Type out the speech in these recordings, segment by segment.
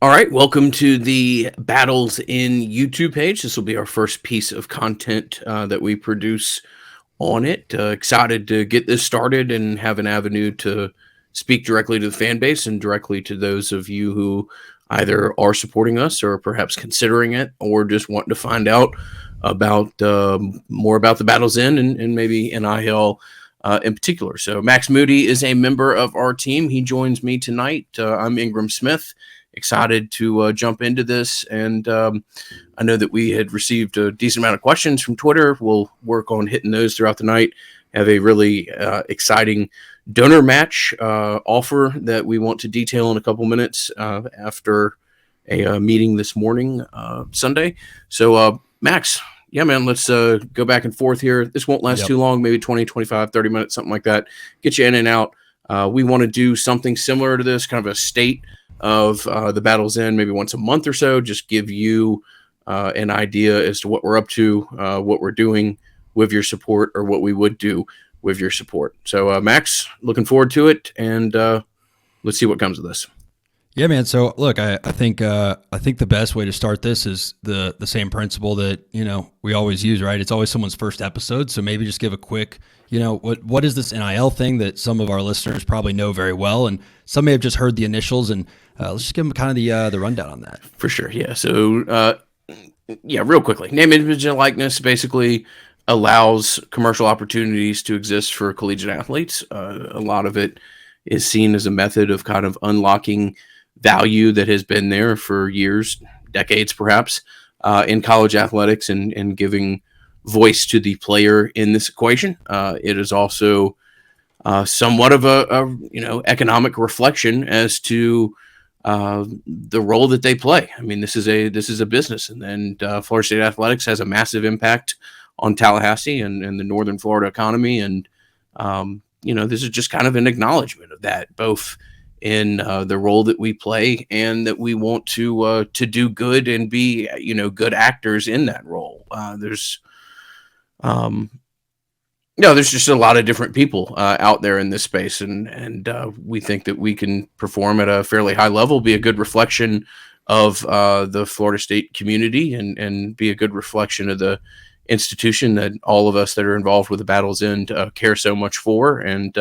All right, welcome to the Battles in YouTube page. This will be our first piece of content that we produce on it. Excited to get this started and have an avenue to speak directly to the fan base and directly to those of you who either are supporting us or perhaps considering it or just wanting to find out about more about the Battles In and maybe NIL in particular. So Max Moody is a member of our team. He joins me tonight. I'm Ingram Smith. Excited to jump into this, and I know that we had received a decent amount of questions from Twitter. We'll work on hitting those throughout the night. Have a really exciting donor match offer that we want to detail in a couple minutes after a meeting this morning, Sunday. So, Max, yeah, man, let's go back and forth here. This won't last too long, maybe 20, 25, 30 minutes, something like that. Get you in and out. We want to do something similar to this, kind of a state of the Battles In, maybe once a month or so, just give you an idea as to what we're up to, what we're doing with your support, or what we would do with your support. So, Max, looking forward to it, and let's see what comes of this. Yeah, man. So, look, I think the best way to start this is the same principle that we always use, right? It's always someone's first episode, so maybe just give a quick, what is this NIL thing that some of our listeners probably know very well, and some may have just heard the initials, and let's just give them kind of the rundown on that. For sure, yeah. So, real quickly, name, image, and likeness basically allows commercial opportunities to exist for collegiate athletes. A lot of it is seen as a method of kind of unlocking value that has been there for years, decades perhaps, in college athletics and giving voice to the player in this equation. It is also somewhat of a economic reflection as to the role that they play. I mean, this is a business, and Florida State athletics has a massive impact on Tallahassee and the Northern Florida economy. And this is just kind of an acknowledgement of that, both in the role that we play and that we want to do good and be good actors in that role. There's just a lot of different people out there in this space, and we think that we can perform at a fairly high level, be a good reflection of the Florida State community, and be a good reflection of the institution that all of us that are involved with the Battles End care so much for. And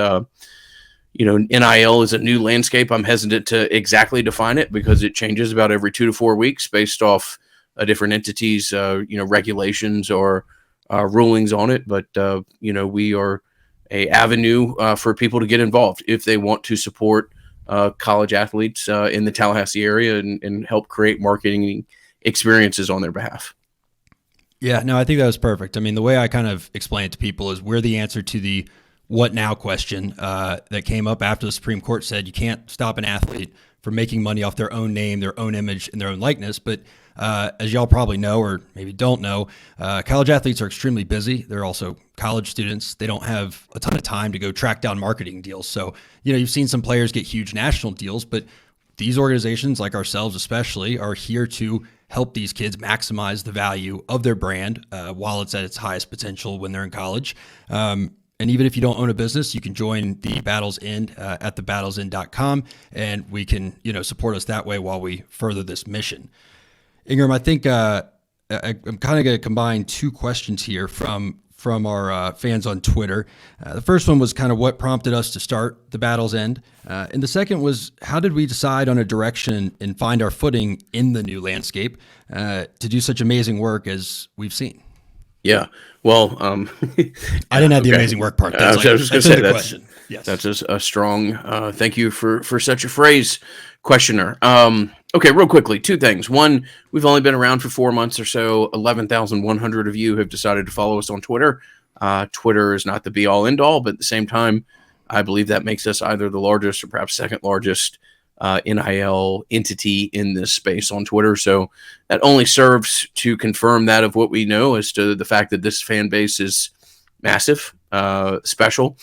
NIL is a new landscape. I'm hesitant to exactly define it because it changes about every 2 to 4 weeks based off different entities, regulations or rulings on it. But, we are a avenue for people to get involved if they want to support college athletes in the Tallahassee area and help create marketing experiences on their behalf. Yeah, no, I think that was perfect. I mean, the way I kind of explain it to people is we're the answer to the what now question that came up after the Supreme Court said you can't stop an athlete from making money off their own name, their own image, and their own likeness. But as y'all probably know, or maybe don't know, college athletes are extremely busy. They're also college students. They don't have a ton of time to go track down marketing deals. So, you've seen some players get huge national deals, but these organizations, like ourselves especially, are here to help these kids maximize the value of their brand while it's at its highest potential when they're in college. And even if you don't own a business, you can join the Battles In at thebattlesend.com, and we can, support us that way while we further this mission. Ingram, I think I'm kind of going to combine two questions here from our fans on Twitter. The first one was kind of what prompted us to start the Battles End. And the second was, how did we decide on a direction and find our footing in the new landscape to do such amazing work as we've seen? Yeah. Well, I didn't have the amazing work part. I was just going to say question. Yes. That's a strong thank you for such a phrase, questioner. Okay, real quickly, two things. One, we've only been around for 4 months or so. 11,100 of you have decided to follow us on Twitter. Twitter is not the be-all, end-all, but at the same time, I believe that makes us either the largest or perhaps second largest NIL entity in this space on Twitter. So that only serves to confirm that of what we know as to the fact that this fan base is massive, special,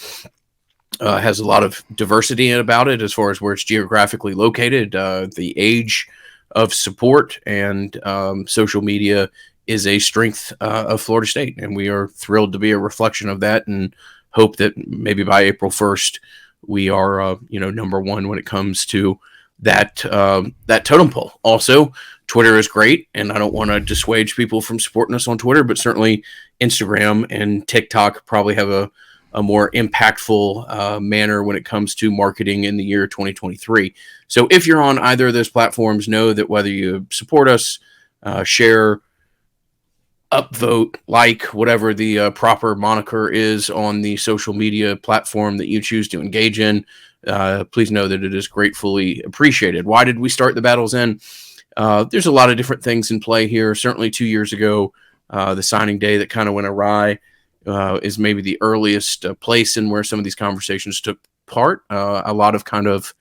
has a lot of diversity about it as far as where it's geographically located, the age of support, and social media is a strength of Florida State. And we are thrilled to be a reflection of that and hope that maybe by April 1st, we are, number one when it comes to that totem pole. Also, Twitter is great, and I don't want to dissuade people from supporting us on Twitter, but certainly Instagram and TikTok probably have a more impactful manner when it comes to marketing in the year 2023. So if you're on either of those platforms, know that whether you support us, share, upvote, like, whatever the proper moniker is on the social media platform that you choose to engage in, please know that it is gratefully appreciated. Why did we start the Battles In? There's a lot of different things in play here. Certainly 2 years ago, the signing day that kind of went awry is maybe the earliest place in where some of these conversations took part. A lot of kind of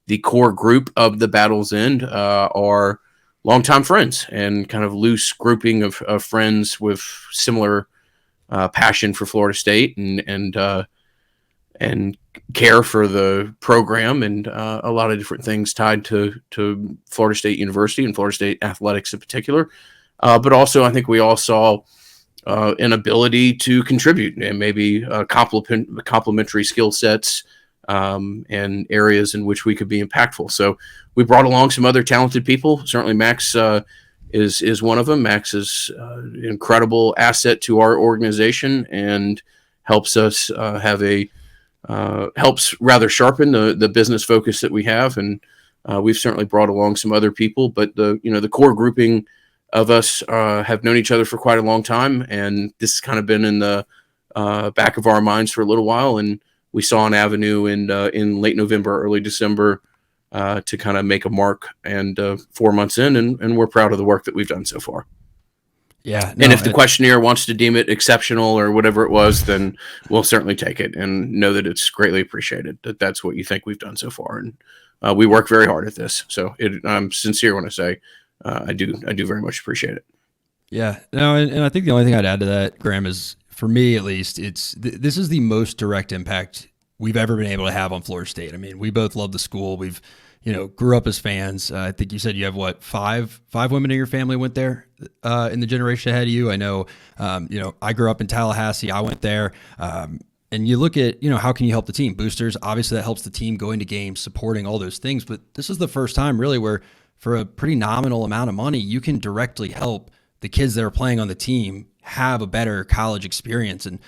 the core group of the Battles End are longtime friends and kind of loose grouping of friends with similar passion for Florida State and care for the program and a lot of different things tied to Florida State University and Florida State athletics in particular. But also, I think we all saw an ability to contribute and maybe complementary skill sets and areas in which we could be impactful. So we brought along some other talented people. Certainly Max is one of them. Max is an incredible asset to our organization and helps us helps rather sharpen the business focus that we have. And we've certainly brought along some other people, but the core grouping of us have known each other for quite a long time. And this has kind of been in the back of our minds for a little while. And we saw an avenue in late November, early December to kind of make a mark, and 4 months in, and we're proud of the work that we've done so far. Yeah. And if the questionnaire wants to deem it exceptional or whatever it was, then we'll certainly take it and know that it's greatly appreciated that that's what you think we've done so far. And we work very hard at this. So I'm sincere when I say I do very much appreciate it. Yeah. No, and I think the only thing I'd add to that, Graham, is for me at least, this is the most direct impact we've ever been able to have on Florida State. I mean, we both love the school. We've grew up as fans. I think you said you have five women in your family went there in the generation ahead of you. I know, I grew up in Tallahassee. I went there. And you look at, how can you help the team? Boosters, obviously that helps the team going to games, supporting all those things. But this is the first time really where for a pretty nominal amount of money, you can directly help the kids that are playing on the team have a better college experience and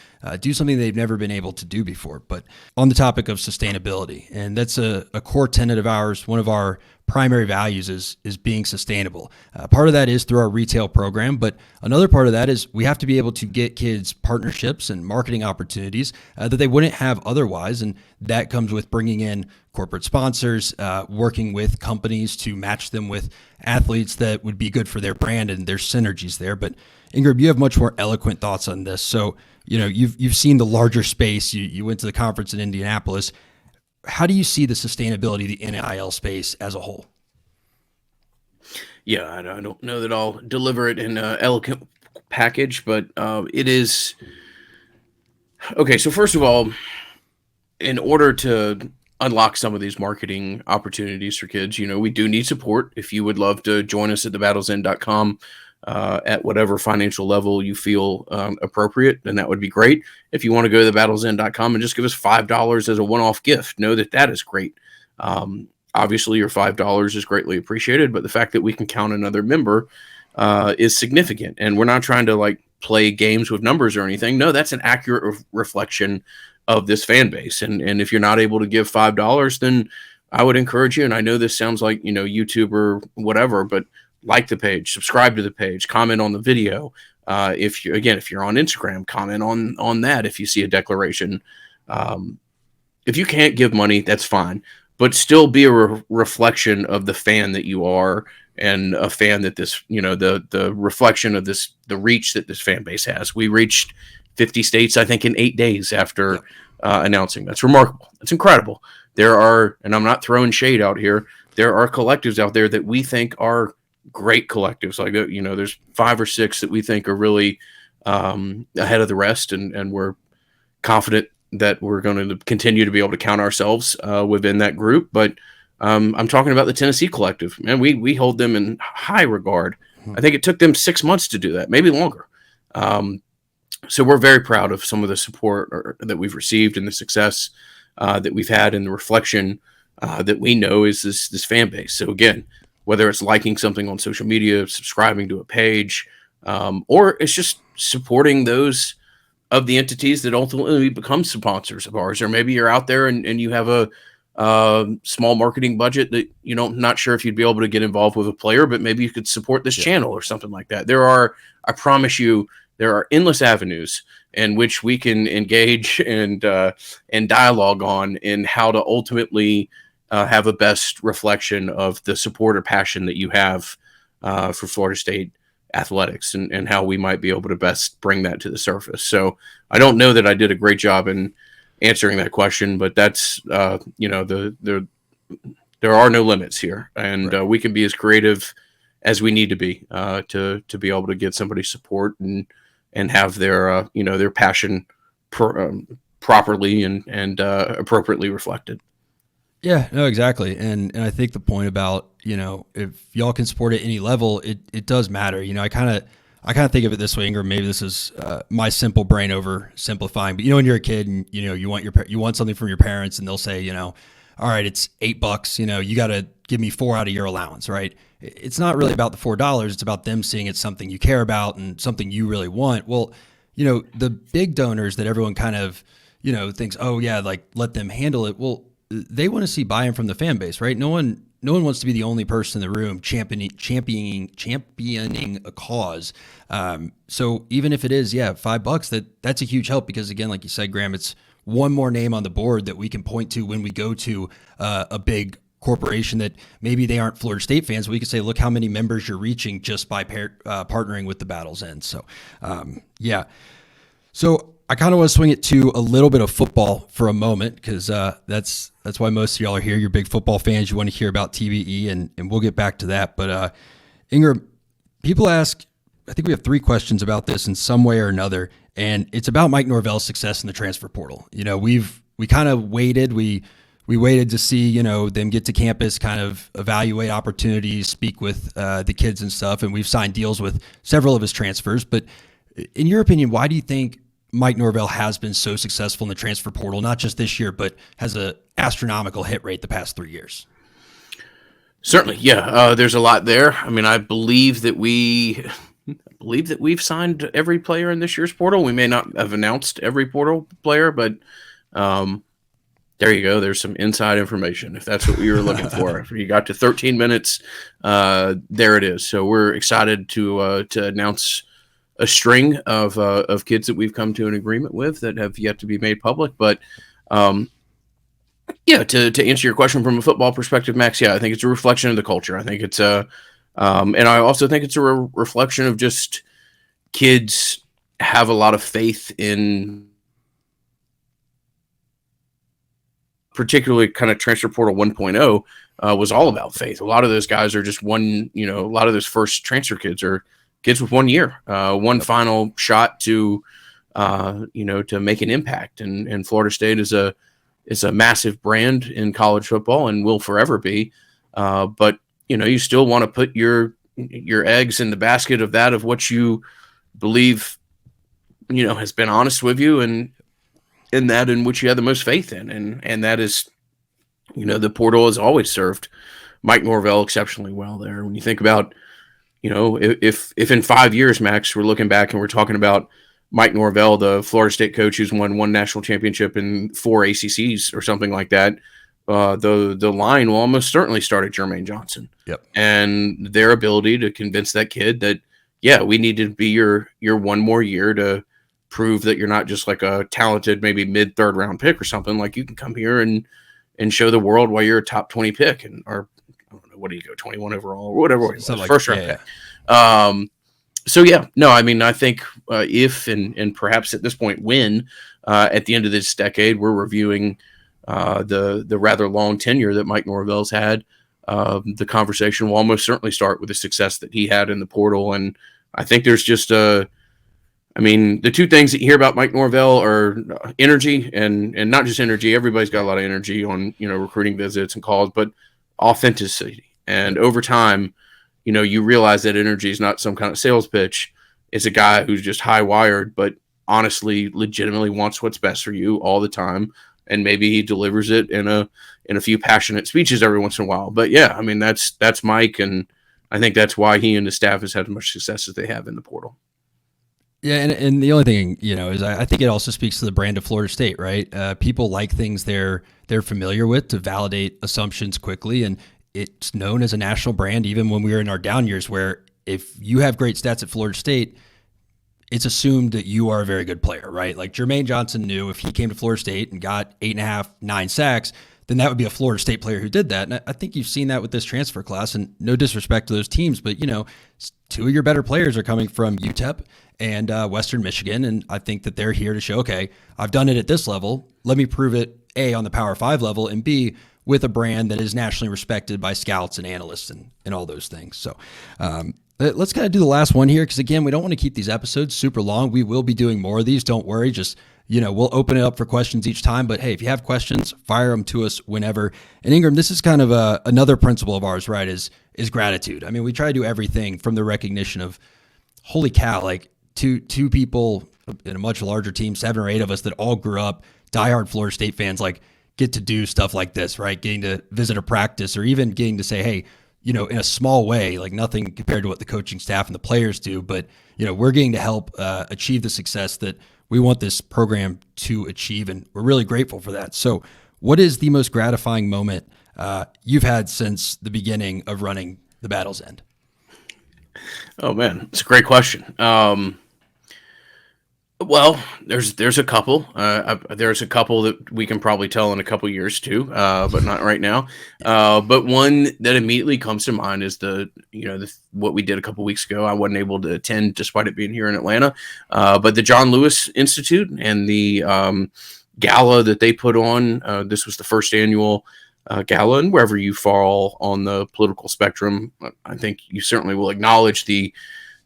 do something they've never been able to do before. But on the topic of sustainability, and that's a core tenet of ours, one of our primary values is being sustainable. Part of that is through our retail program, but another part of that is we have to be able to get kids partnerships and marketing opportunities that they wouldn't have otherwise. And that comes with bringing in corporate sponsors, working with companies to match them with athletes that would be good for their brand, and there's synergies there. But Ingram, you have much more eloquent thoughts on this. So, you've seen the larger space. You went to the conference in Indianapolis. How do you see the sustainability of the NIL space as a whole? Yeah, I don't know that I'll deliver it in an eloquent package, but it is okay. So first of all, in order to unlock some of these marketing opportunities for kids, we do need support. If you would love to join us at thebattlesend.com at whatever financial level you feel appropriate, then that would be great. If you want to go to thebattlesend.com and just give us $5 as a one-off gift, know that is great. Obviously, your $5 is greatly appreciated, but the fact that we can count another member is significant. And we're not trying to play games with numbers or anything. No, that's an accurate reflection of this fan base. And if you're not able to give $5, then I would encourage you. And I know this sounds like YouTube or whatever, but like the page, subscribe to the page, comment on the video. If you're on Instagram, comment on that. If you see a declaration, if you can't give money, that's fine, but still be a reflection of the fan that you are, and a fan that this, the reflection of this, the reach that this fan base has. We reached 50 states, I think, in 8 days after announcing. That's remarkable. That's incredible. There are, and I'm not throwing shade out here, there are collectives out there that we think are great collectives. There's 5 or 6 that we think are really ahead of the rest, and we're confident that we're going to continue to be able to count ourselves within that group. But I'm talking about the Tennessee collective, man. We hold them in high regard. I think it took them 6 months to do that, maybe longer. So we're very proud of some of the support that we've received and the success that we've had, and the reflection that we know is this fan base. So again, whether it's liking something on social media, subscribing to a page, or it's just supporting those of the entities that ultimately become sponsors of ours, or maybe you're out there and you have a small marketing budget that not sure if you'd be able to get involved with a player, but maybe you could support this channel or something like that. I promise you, there are endless avenues in which we can engage and dialogue on in how to ultimately have a best reflection of the support or passion that you have for Florida State athletics, and how we might be able to best bring that to the surface. So I don't know that I did a great job in answering that question, but that's there are no limits here, and Right. we can be as creative as we need to be be able to get somebody support and have their passion properly and appropriately reflected. Yeah, no, exactly. And I think the point about, if y'all can support at any level, it does matter. I kind of think of it this way, Ingram. Maybe this is my simple brain over simplifying, but when you're a kid and you want something from your parents, and they'll say, all right, it's $8. You got to give me 4 out of your allowance, right? It's not really about the $4. It's about them seeing it's something you care about and something you really want. Well, the big donors that everyone kind of thinks, oh yeah, like let them handle it. Well, they want to see buy-in from the fan base, right? No one wants to be the only person in the room championing a cause. So even if it is, $5, that's a huge help, because again, like you said, Graham, it's one more name on the board that we can point to when we go to a big corporation that maybe they aren't Florida State fans. We can say, look how many members you're reaching just by partnering with the Battle's End. So, So I kind of want to swing it to a little bit of football for a moment, because that's why most of y'all are here. You're big football fans. You want to hear about TBE, and we'll get back to that. But Ingram, people ask, I think we have 3 questions about this in some way or another, and it's about Mike Norvell's success in the transfer portal. We kind of waited. We waited to see them get to campus, kind of evaluate opportunities, speak with the kids and stuff, and we've signed deals with several of his transfers. But in your opinion, why do you think Mike Norvell has been so successful in the transfer portal, not just this year, but has an astronomical hit rate the past 3 years? Certainly, yeah. There's a lot there. I mean, I believe that we've signed every player in this year's portal. We may not have announced every portal player, but there you go. There's some inside information, if that's what we were looking for. If you got to 13 minutes, there it is. So we're excited to announce a string of kids that we've come to an agreement with that have yet to be made public. But to answer your question from a football perspective, Max, I think it's a reflection of the culture. I think it's and I also think it's a reflection of just kids have a lot of faith in, particularly kind of transfer portal 1.0 was all about faith. A lot of those guys are just a lot of those first transfer kids are kids with 1 year, one final shot to make an impact. And Florida State is a massive brand in college football and will forever be. But you still want to put your eggs in the basket of what you believe, has been honest with you, and that in which you have the most faith in. And that is, the portal has always served Mike Norvell exceptionally well there. When you think about, if in 5 years, Max, we're looking back and we're talking about Mike Norvell, the Florida State coach who's won 1 national championship and 4 ACCs or something like that, the line will almost certainly start at Jermaine Johnson. Yep. And their ability to convince that kid that, we need to be your 1 more year to prove that you're not just like a talented, maybe mid-3rd round pick or something. Like, you can come here and show the world why you're a top 20 pick, or I don't know, what do you go, 21 overall or whatever it was, Like, first round pick. I think if and perhaps at this point when at the end of this decade we're reviewing the rather long tenure that Mike Norvell's had, the conversation will almost certainly start with the success that he had in the portal. And I think there's just the 2 things that you hear about Mike Norvell are energy and not just energy. Everybody's got a lot of energy on recruiting visits and calls, but authenticity. And over time, you realize that energy is not some kind of sales pitch. It's a guy who's just high wired, but honestly, legitimately wants what's best for you all the time and maybe he delivers it in a few passionate speeches every once in a while. But yeah, I mean that's Mike, and I think that's why he and his staff has had as much success as they have in the portal. Yeah, and the only thing, is I think it also speaks to the brand of Florida State, right? People like things they're familiar with to validate assumptions quickly, and it's known as a national brand even when we were in our down years, where if you have great stats at Florida State, it's assumed that you are a very good player, right? Like Jermaine Johnson knew if he came to Florida State and got 8.5, 9 sacks, then that would be a Florida State player who did that. And I think you've seen that with this transfer class, and no disrespect to those teams, but two of your better players are coming from UTEP and Western Michigan. And I think that they're here to show, okay, I've done it at this level. Let me prove it, A, on the Power 5 level, and B, with a brand that is nationally respected by scouts and analysts and all those things. So let's kind of do the last one here, because again, we don't want to keep these episodes super long. We will be doing more of these. Don't worry. Just, we'll open it up for questions each time. But hey, if you have questions, fire them to us whenever. And Ingram, this is kind of another principle of ours, right? Is gratitude. I mean, we try to do everything from the recognition of, holy cow, like two people in a much larger team, 7 or 8 of us that all grew up diehard Florida State fans, like get to do stuff like this, right? Getting to visit a practice, or even getting to say, hey, in a small way, like nothing compared to what the coaching staff and the players do, but we're getting to help achieve the success that we want this program to achieve, and we're really grateful for that. So what is the most gratifying moment you've had since the beginning of running the Battle's End? Oh man, it's a great question. Well, there's a couple. There's a couple that we can probably tell in a couple years too, but not right now. But one that immediately comes to mind is what we did a couple weeks ago. I wasn't able to attend despite it being here in Atlanta, but the John Lewis Institute and the gala that they put on. This was the first annual gala, and wherever you fall on the political spectrum, I think you certainly will acknowledge the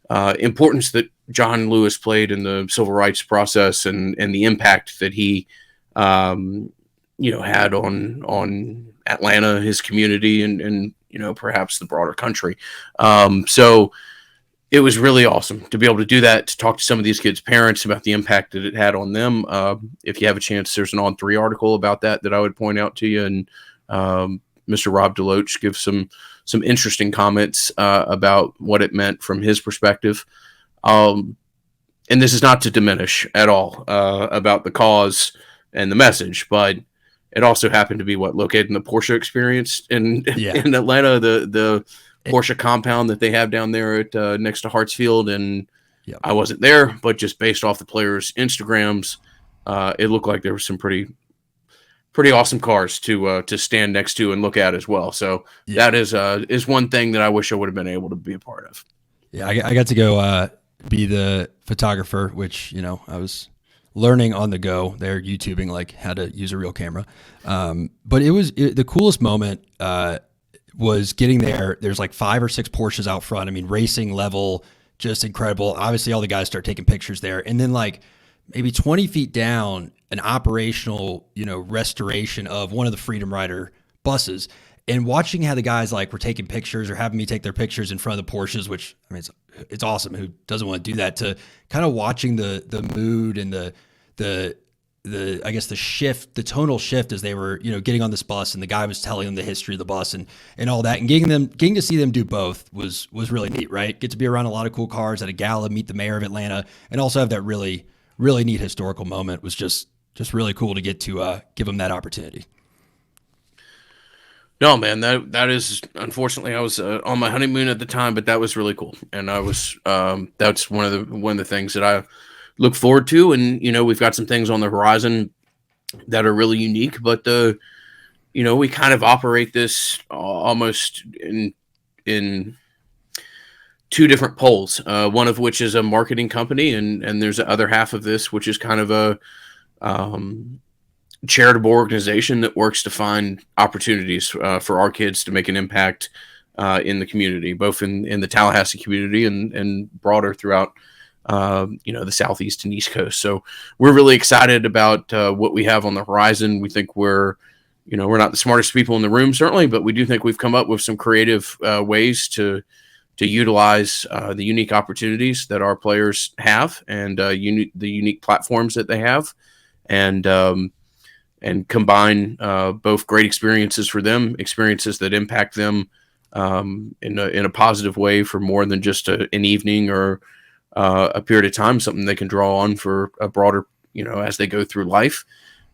importance that John Lewis played in the civil rights process, and the impact that he, had on Atlanta, his community, and perhaps the broader country. So it was really awesome to be able to do that, to talk to some of these kids' parents about the impact that it had on them. If you have a chance, there's an On3 article about that I would point out to you, and Mr. Rob Deloach gives some interesting comments about what it meant from his perspective. And this is not to diminish at all about the cause and the message, but it also happened to be located in the Porsche Experience in Atlanta, the Porsche compound that they have down there at next to Hartsfield. And yep. I wasn't there, but just based off the players' Instagrams, it looked like there was some pretty awesome cars to stand next to and look at as well. So that is one thing that I wish I would have been able to be a part of. Yeah, I got to go be the photographer, which I was learning on the go. They're YouTubing like how to use a real camera. But the coolest moment was getting there. There's like 5 or 6 Porsches out front. I mean, racing level, just incredible. Obviously, all the guys start taking pictures there, and then like maybe 20 feet down, an operational, restoration of one of the Freedom Rider buses, and watching how the guys were taking pictures or having me take their pictures in front of the Porsches, which I mean, it's awesome. Who doesn't want to do that? To kind of watching the mood and the I guess the shift, the tonal shift as they were, getting on this bus, and the guy was telling them the history of the bus and all that, and getting to see them do both was really neat, right? Get to be around a lot of cool cars at a gala, meet the mayor of Atlanta, and also have that really, really neat historical moment was just really cool to get to give them that opportunity. No, man, that is, unfortunately, I was on my honeymoon at the time, but that was really cool, and I was that's one of the things that I look forward to, and we've got some things on the horizon that are really unique, but we kind of operate this almost in 2 different poles, one of which is a marketing company, and there's the other half of this, which is kind of a charitable organization that works to find opportunities for our kids to make an impact in the community, both in the Tallahassee community and broader throughout the Southeast and East Coast. So we're really excited about what we have on the horizon. We think we're not the smartest people in the room, certainly, but we do think we've come up with some creative ways to utilize the unique opportunities that our players have, and the unique platforms that they have. And and combine both great experiences for them, experiences that impact them in a positive way for more than just an evening or a period of time, something they can draw on for a broader, as they go through life.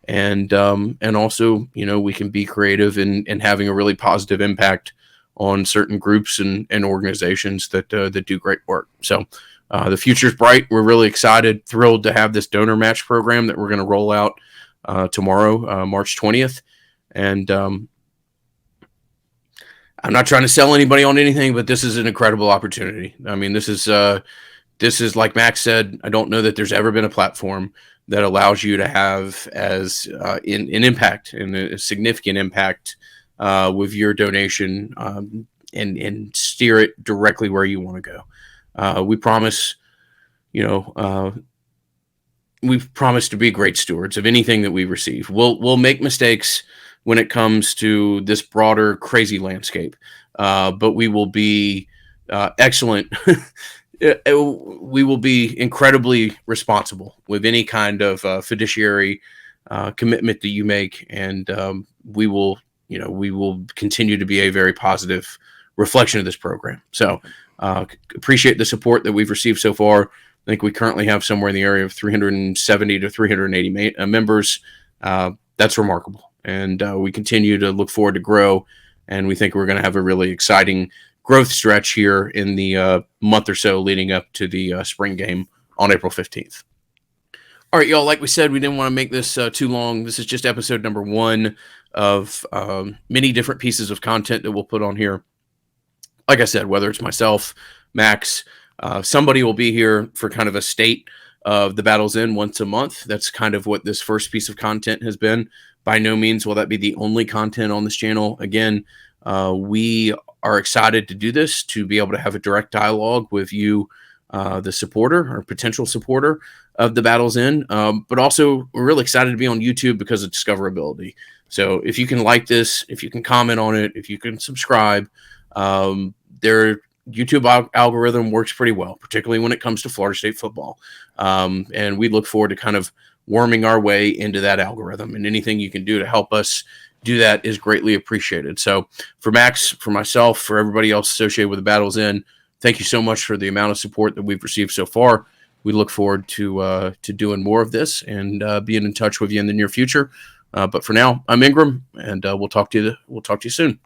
And also, we can be creative in having a really positive impact on certain groups and organizations that do great work. So the future's bright. We're really excited, thrilled to have this donor match program that we're going to roll out tomorrow, March 20th. And I'm not trying to sell anybody on anything, but this is an incredible opportunity. I mean, this is like Max said. I don't know that there's ever been a platform that allows you to have as an impact and a significant impact with your donation and steer it directly where you want to go. We promise, we've promised to be great stewards of anything that we receive. We'll make mistakes when it comes to this broader crazy landscape, but we will be excellent. We will be incredibly responsible with any kind of fiduciary commitment that you make, and we will continue to be a very positive reflection of this program. So appreciate the support that we've received so far. I think we currently have somewhere in the area of 370 to 380 members. That's remarkable, and we continue to look forward to grow, and we think we're going to have a really exciting growth stretch here in the month or so leading up to the spring game on April 15th. All right, y'all, like we said, we didn't want to make this too long. This is just episode number 1 of many different pieces of content that we'll put on here. Like I said, whether it's myself, Max, somebody will be here for kind of a state of the Battle's End once a month. That's kind of what this first piece of content has been. By no means will that be the only content on this channel. Again, we are excited to do this, to be able to have a direct dialogue with you, the supporter or potential supporter of the Battle's End. But also, we're really excited to be on YouTube because of discoverability. So if you can like this, if you can comment on it, if you can subscribe, their YouTube algorithm works pretty well, particularly when it comes to Florida State football. And we look forward to kind of worming our way into that algorithm, and anything you can do to help us do that is greatly appreciated. So for Max, for myself, for everybody else associated with the Battle's End, thank you so much for the amount of support that we've received so far. We look forward to doing more of this and being in touch with you in the near future. But for now, I'm Ingram, and we'll talk to you soon.